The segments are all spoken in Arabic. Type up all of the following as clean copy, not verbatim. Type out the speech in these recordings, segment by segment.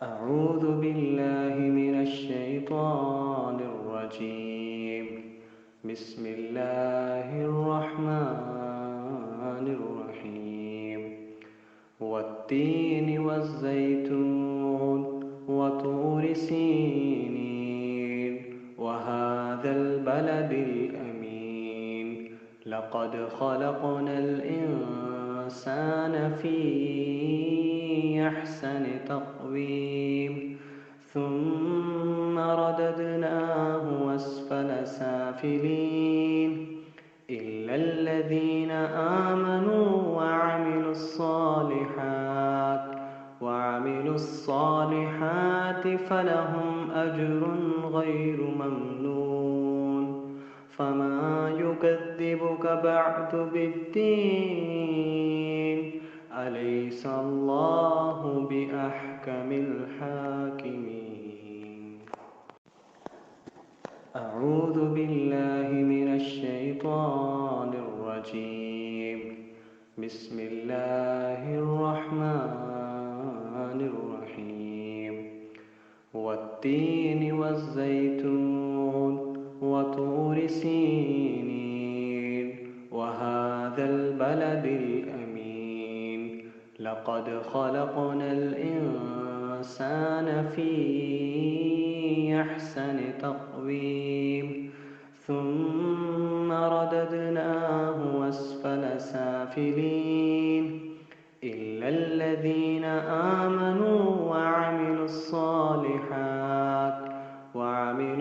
أعوذ بالله من الشيطان الرجيم. بسم الله الرحمن الرحيم. والتين والزيتون وطور سينين وهذا البلد الأمين لقد خلقنا الإنسان في أحسن تقويم ثم رددناه أسفل سافلين إلا الذين آمنوا وعملوا الصالحات فلهم أجر غير ممنون فما يكذبك بعد بالدين أليس الله بأحكم الحاكمين. أعوذ بالله من الشيطان الرجيم. بسم الله الرحمن الرحيم. والتين والزيتون وطور سينين وهذا البلد الأمين لقد خلقنا الإنسان في أحسن تقويم ثم رددناه أسفل سافلين إلا الذين آمنوا وعملوا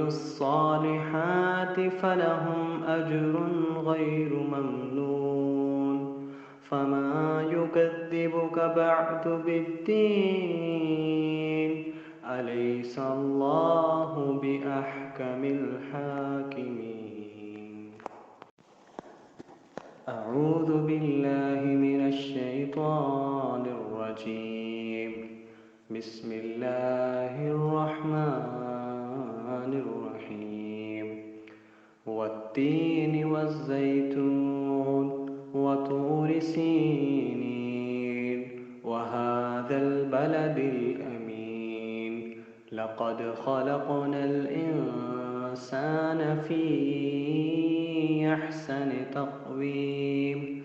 الصالحات فلهم أجر غير ممنون فما يكذبك بعد بالدين أليس الله بأحكم الحاكمين. أعوذ بالله من الشيطان الرجيم. بسم الله الرحمن الرحيم. والتين والزيتون وطور سينين وهذا البلد الأمين لقد خلقنا الإنسان في أحسن تقويم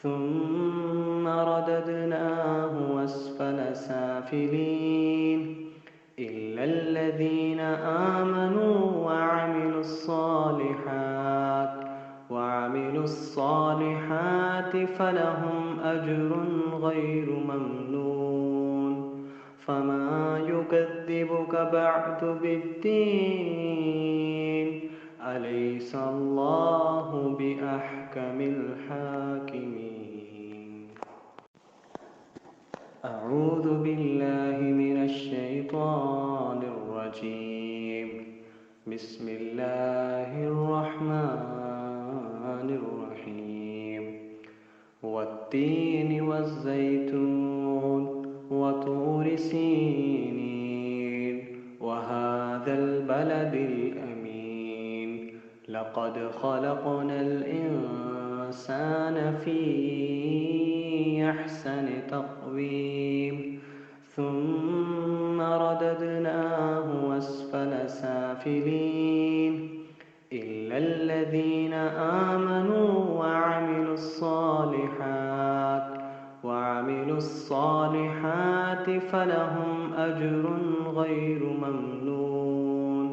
ثم رددناه أسفل سافلين إلا الذين آمنوا وعملوا الصالحات فلهم أجر غير ممنون فما يكذبك بعد بالدين أليس الله بأحكم الحاكمين. أعوذ بالله من الشيطان الرجيم. بسم الله الرحمن الرحيم. والتين والزيتون وطور سينين وهذا البلد الأمين لقد خلقنا الإنسان في أحسن تقويم ثم رددناه أسفل سافلين إلا الذين آمنوا وعملوا الصالحات فلهم أجر غير ممنون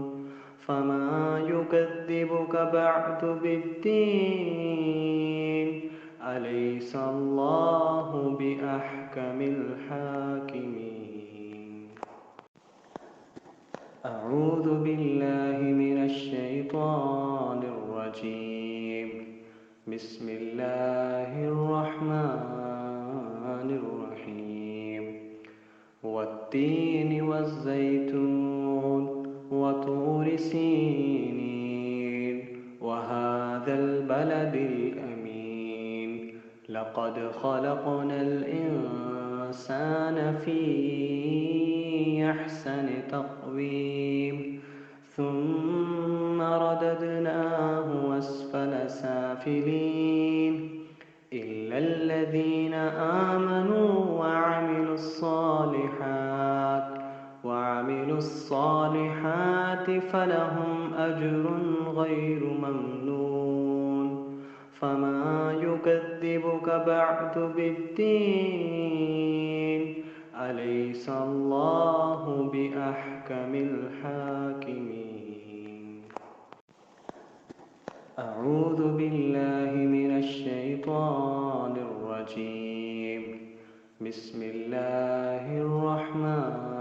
فما يكذبك بعد بالدين أليس الله بأحكم الحاكمين. أعوذ بالله من الشيطان الرجيم. بسم الله الرحمن الرحيم. والتين والزيتون وطور سينين وهذا البلد الأمين لقد خلقنا الإنسان في أحسن تقويم ثم رددناه أسفل سافلين إلا الذين آمنوا وعملوا الصالحات فلهم أجر غير ممنون فما يكذبك بعد بالدين أليس الله بأحكم الحاكمين أعوذ بالله من الشيطان الرجيم بسم الله الرحمن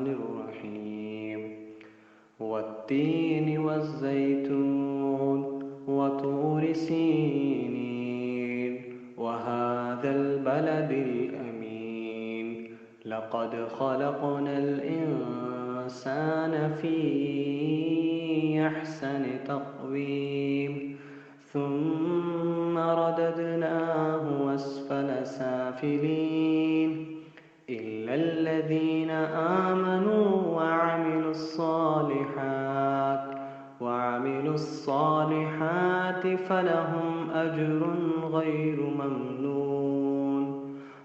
الرحيم والتين والزيتون وطور سينين وهذا البلد الأمين لقد خلقنا الإنسان في أحسن تقويم ثم رددناه أسفل سافلين إلا الذين آمنوا وعملوا الصالحات فلهم أجر غير ممنون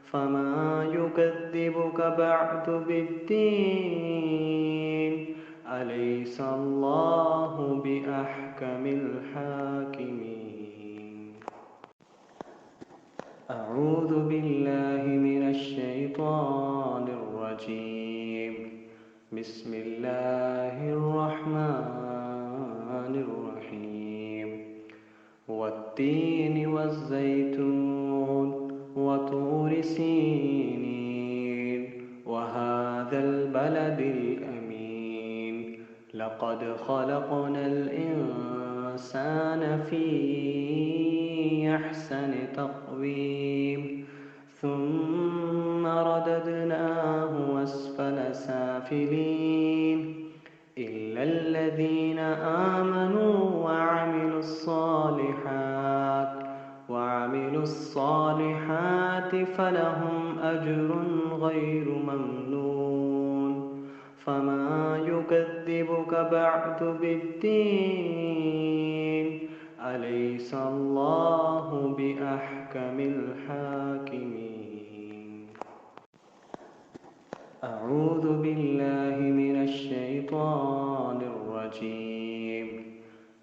فما يكذبك بعد بالدين أليس الله بأحكم الحاكمين أعوذ بالله من الشيطان الرجيم بسم الله الرحمن الرحيم والتين والزيتون وطور سينين وهذا البلد الأمين لقد خلقنا الإنسان في أحسن تقويم ثم رددناه أسفل سافلين إلا الذين آمنوا وعملوا الصالحات فلهم أجر غير ممنون فما يكذبك بعد بالدين أليس الله بأحكم الحاكمين أعوذ بالله من الشيطان الرجيم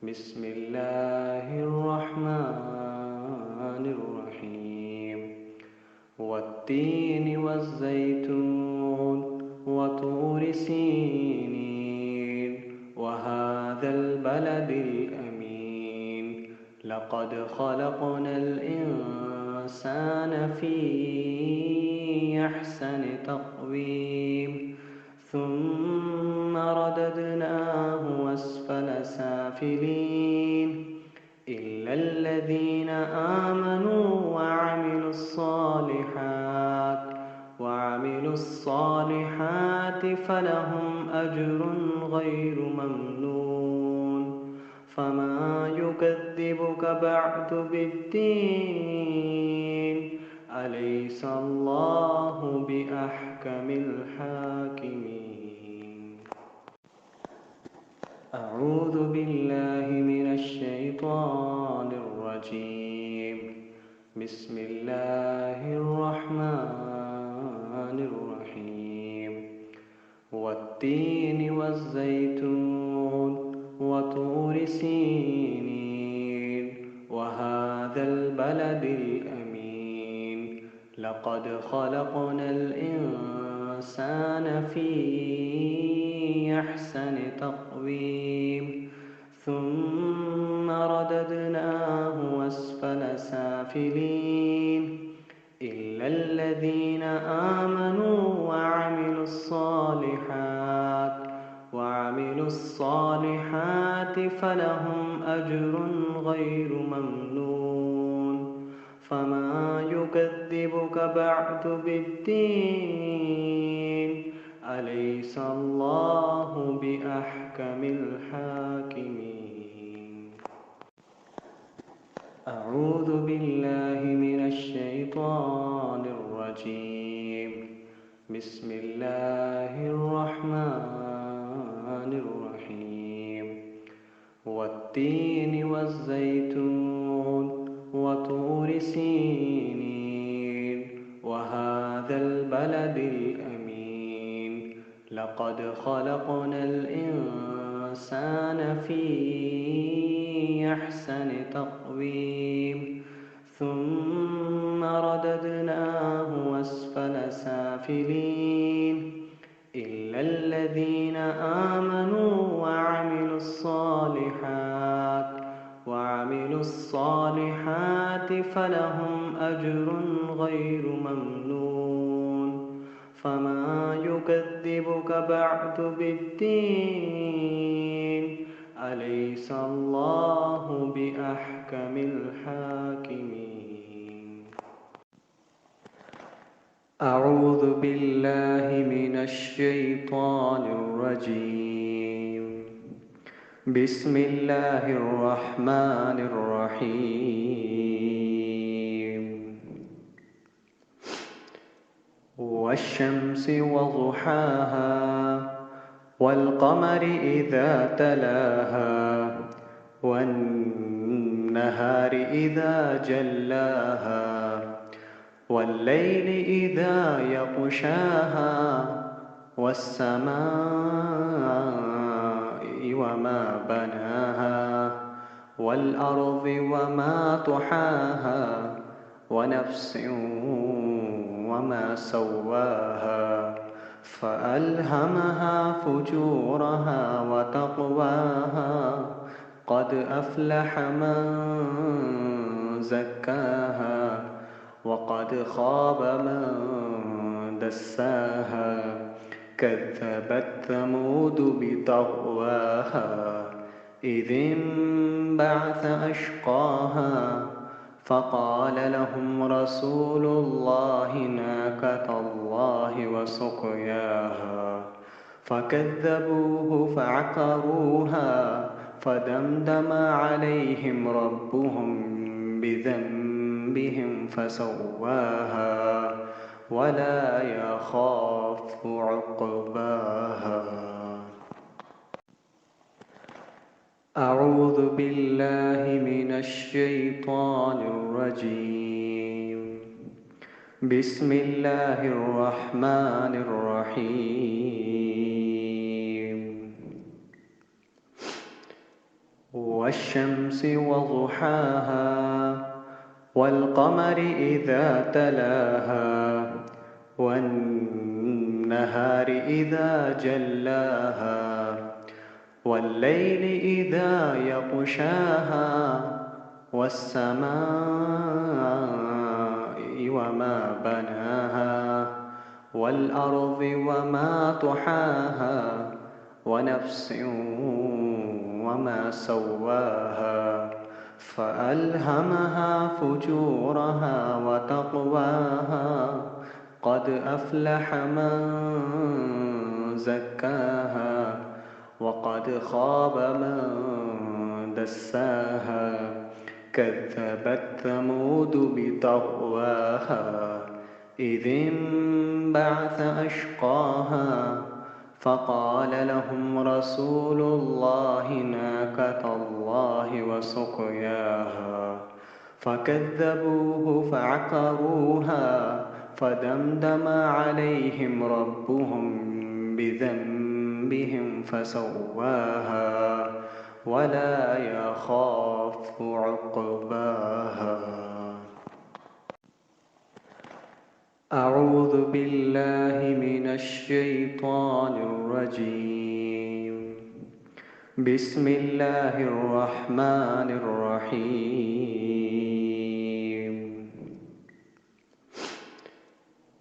بسم الله الرحمن الرحيم والتين والزيتون وطور سينين وهذا البلد الأمين لقد خلقنا الإنسان في أحسن تقويم ثم رددناه أسفل سافلين إلا الذين آمنوا وعملوا الصالحات فلهم أجر غير ممنون فما يكذبك بعد بالدين أليس الله بأحكم الحاكمين أعوذ بالله من الشيطان الرجيم بسم الله الرحمن الرحيم والتين والزيتون وطور سينين وهذا البلد الأمين لقد خلقنا الإنسان في أحسن تقويم ثم رددناه أسفل سافلين إلا الذين آمنوا وعملوا الصالحات فلهم أجر غير ممنون فما يكذبك بعد بالدين أليس الله بأحكم الحاكمين أعوذ بالله من الشيطان الرجيم بسم الله الرحمن الرحيم والتين والزيتون وطور سينين وهذا البلد الأمين لقد خلقنا الإنسان في أحسن تقويم ثم رددناه أسفل سافلين إلا الذين آمنوا وعملوا الصالحات فلهم أجر غير ممنون فما يكذبك بعد بالدين أليس الله بأحكم الحاكمين أعوذ بالله من الشيطان الرجيم بسم الله الرحمن الرحيم والشمس وضحاها والقمر إذا تلاها والنهار إذا جلاها والليل إذا يغشاها والسماء وما بناها والأرض وما طحاها ونفس وما سواها فألهمها فجورها وتقواها قد أفلح من زكاها وقد خاب من دساها كذبت ثمود بطغواها إذ انبعث أشقاها فقال لهم رسول الله ناقة الله وسقياها فكذبوه فعقروها فدمدم عليهم ربهم بذنبهم فسواها ولا يخاف عقباها أعوذ بالله من الشيطان الرجيم بسم الله الرحمن الرحيم والشمس وضحاها والقمر إذا تلاها والنهار إذا جلاها والليل إذا يغشاها والسماء وما بناها والأرض وما طحاها ونفس وما سواها فألهمها فجورها وتقواها قد أفلح من زكاها وقد خاب من دساها كذبت ثمود بطغواها إذ انبعث أشقاها فقال لهم رسول الله ناقة الله وسقياها فكذبوه فعقروها فدمدم عليهم ربهم بذنبهم فسواها ولا يخاف عقباها أعوذ بالله من الشيطان الرجيم بسم الله الرحمن الرحيم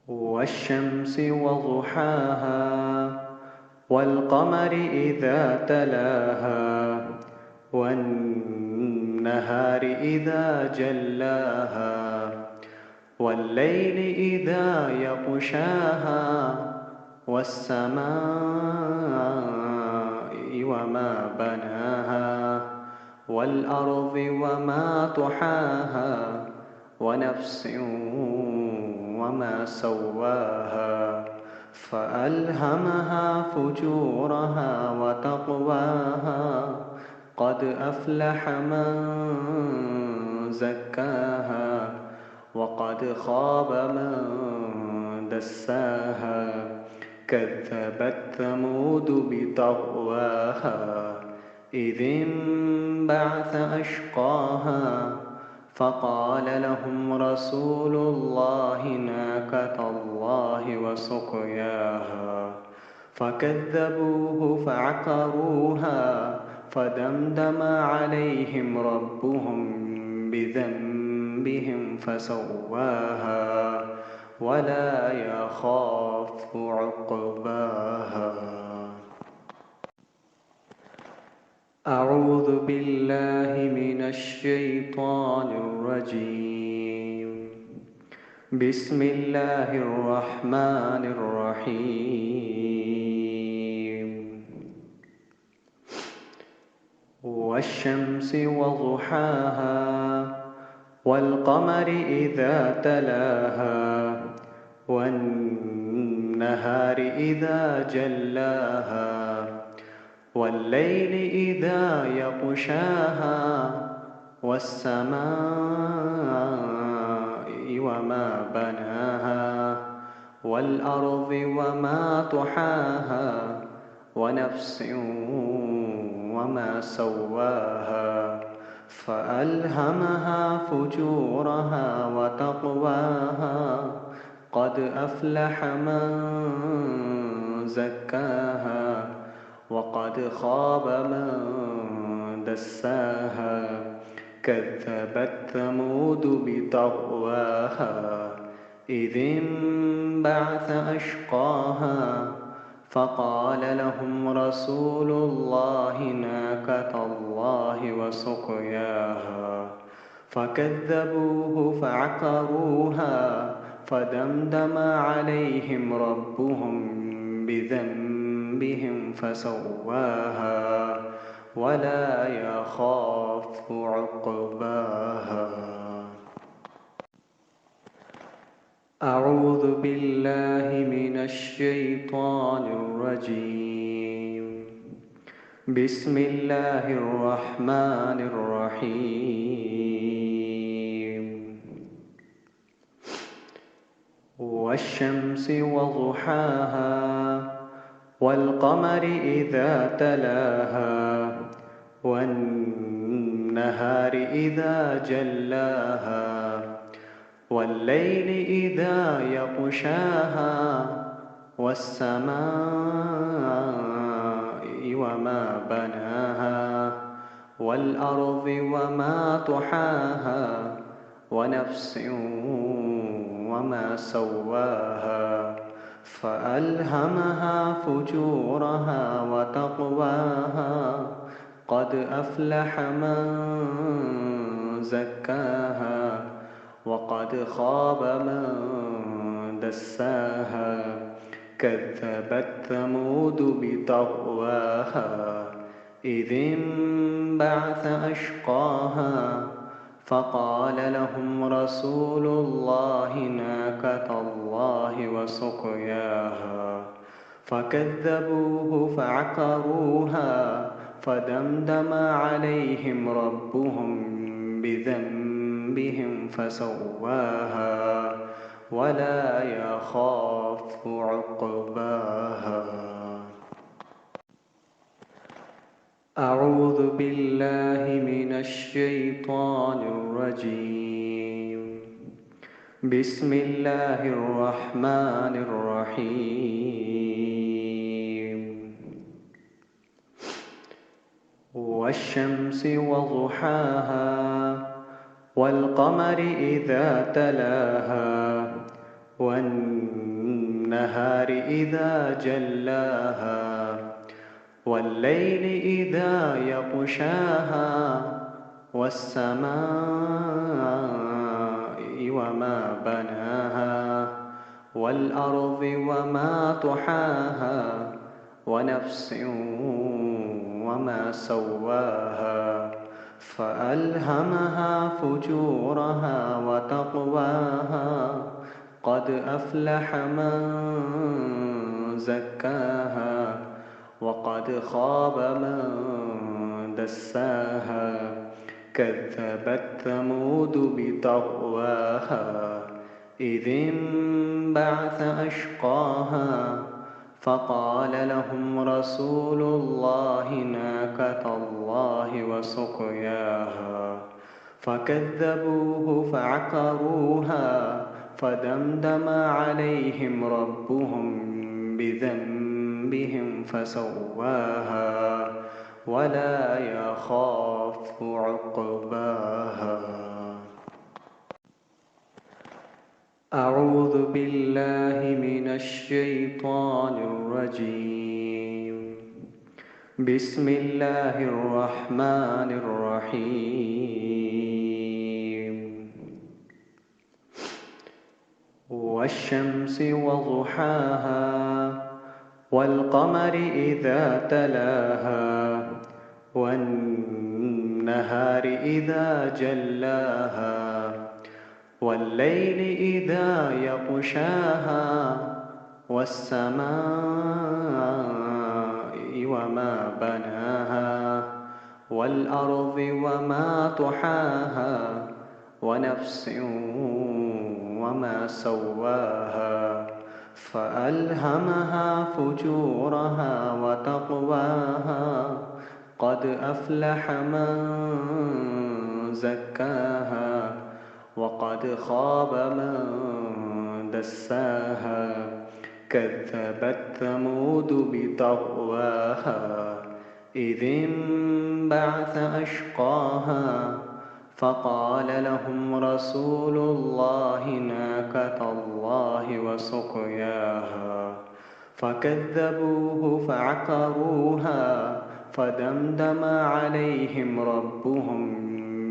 والشمس وضحاها والقمر إذا تلاها والنهار إذا جلاها والليل إذا يغشاها والسماء وما بناها والأرض وما طحاها ونفس وما سواها فألهمها فجورها وتقواها قد أفلح من زكاها وقد خاب من دساها كذبت ثمود بطغواها إذ انبعث أشقاها فقال لهم رسول الله ناقة الله وسقياها فكذبوه فعقروها فدمدم عليهم ربهم بذنبهم فسواها ولا يخاف عقباها. أعوذ بالله من الشيطان الرجيم. بسم الله الرحمن الرحيم. والشمس وضحاها والقمر إذا تلاها والنهار إذا جلاها والليل إذا يغشاها والسماء وما بناها والأرض وما طحاها ونفس وما سواها فألهمها فجورها وتقواها قد أفلح من زكاها وقد خاب من دساها كذبت ثمود بطغواها إذ انبعث أشقاها فقال لهم رسول الله ناقة الله وسقياها فكذبوه فعقروها فدمدم عليهم ربهم بذنبهم فسواها ولا يخاف عقباها. أعوذ بالله من الشيطان الرجيم. بسم الله الرحمن الرحيم. والشمس وضحاها والقمر إذا تلاها والنهار إذا جلاها والليل إذا يغشاها والسماء وما بناها والأرض وما طحاها ونفس وما سواها فألهمها فجورها وتقواها قد أفلح من زكاها وقد خاب من دساها كذبت ثمود بطغواها إذ انبعث أشقاها فقال لهم رسول الله ناقة الله وسقياها فكذبوه فعقروها فدمدم عليهم ربهم بذنبهم فسواها ولا يخاف عقباها. أعوذ بالله من الشيطان الرجيم. بسم الله الرحمن الرحيم. والشمس وضحاها والقمر إذا تلاها والنهار إذا جلاها والليل إذا يغشاها والسماء وما بناها والأرض وما طحاها ونفس وما سواها فألهمها فجورها وتقواها قد أفلح من زكاها وقد خاب من دساها كذبت ثمود بطغواها إذ انبعث أشقاها فقال لهم رسول الله ناقة الله وسقياها فكذبوه فعقروها فدمدم عليهم ربهم بذنبهم فسواها ولا يخاف عقباها. أعوذ بالله من الشيطان الرجيم. بسم الله الرحمن الرحيم. والشمس وضحاها والقمر إذا تلاها والنهار إذا جلاها والليل إذا يغشاها والسماء وما بناها والأرض وما طحاها ونفس وما سواها فألهمها فجورها وتقواها قد أفلح من زكاها وقد خاب من دساها كذبت ثمود بطغواها إذ انبعث أشقاها فقال لهم رسول الله ناقة الله وسقياها فكذبوه فعقروها فدمدم عليهم ربهم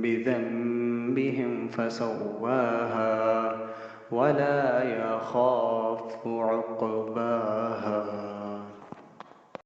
بذنبهم فسواها ولا يخاف عقباها.